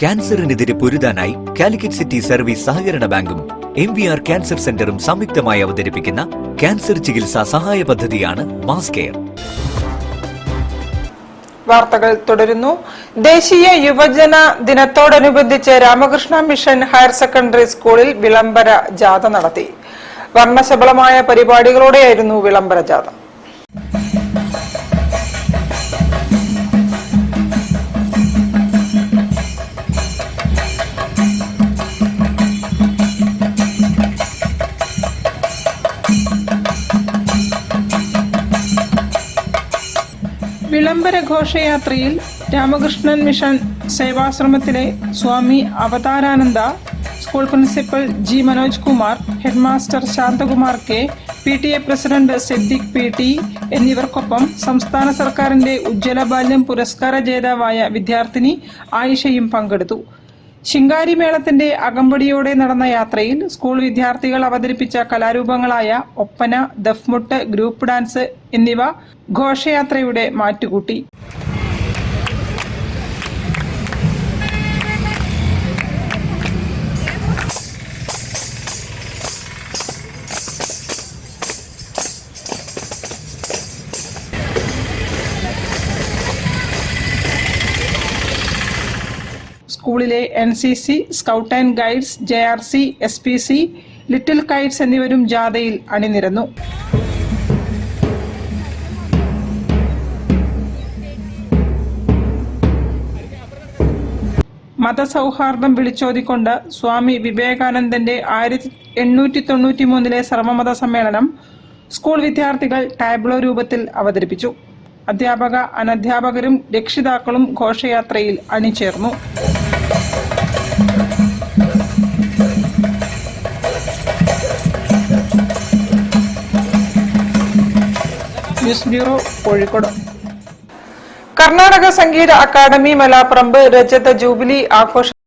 ക്യാൻസറിനെതിരെ പൊരുതാനായി Calicut city service സഹകരണ ബാങ്കും MVR cancer സെന്ററും സംയുക്തമായി അവതരിപ്പിക്കുന്ന ക്യാൻസർ ചികിത്സാ സഹായ പദ്ധതിയാണ് മാസ് കെയർ. വാർത്തകൾ തുടരുന്നു. ദേശീയ യുവജന ദിനത്തോടനുബന്ധിച്ച് രാമകൃഷ്ണ മിഷൻ ഹയർ സെക്കൻഡറി സ്കൂളിൽ വിളംബര ജാഥ നടത്തി. വർണ്ണശബളമായ പരിപാടികളോടെയായിരുന്നു വിളംബര ജാഥ. വിളംബര ഘോഷയാത്രയിൽ രാമകൃഷ്ണൻ മിഷൻ സേവാശ്രമത്തിലെ Swami Avatarananda, school principal G. Manoj Kumar, headmaster Shanthakumar K, PTA president Siddique PT എന്നിവർക്കൊപ്പം സംസ്ഥാന സർക്കാരിന്റെ ഉജ്ജ്വല ബാല്യം പുരസ്കാര ജേതാവായ വിദ്യാർത്ഥിനി ആയിഷയും പങ്കെടുത്തു. ശിങ്കാരിമേളത്തിന്റെ അകമ്പടിയോടെ നടന്ന യാത്രയിൽ സ്കൂൾ വിദ്യാർത്ഥികൾ അവതരിപ്പിച്ച കലാരൂപങ്ങളായ ഒപ്പന, ദഫ്മുട്ട്, ഗ്രൂപ്പ് ഡാൻസ് എന്നിവ ഘോഷയാത്രയുടെ മാറ്റുകൂട്ടി. സ്കൂളിലെ NCC, scout and guides, JRC, SPC, little Kites എന്നിവരും ജാഥയിൽ അണിനിരന്നു. മതസൗഹാർദ്ദം വിളിച്ചോതിക്കൊണ്ട് സ്വാമി വിവേകാനന്ദന്റെ 1893 സർവമത സമ്മേളനം സ്കൂൾ വിദ്യാർത്ഥികൾ ടാബ്ലോ രൂപത്തിൽ അവതരിപ്പിച്ചു. അധ്യാപക, അനധ്യാപകരും രക്ഷിതാക്കളും ഘോഷയാത്രയിൽ അണിചേർന്നു. News bureau, Kozhikode. കർണാടക സംഗീത അക്കാദമി മലാപ്രമ്പ് രജത ജൂബിലി ആഘോഷ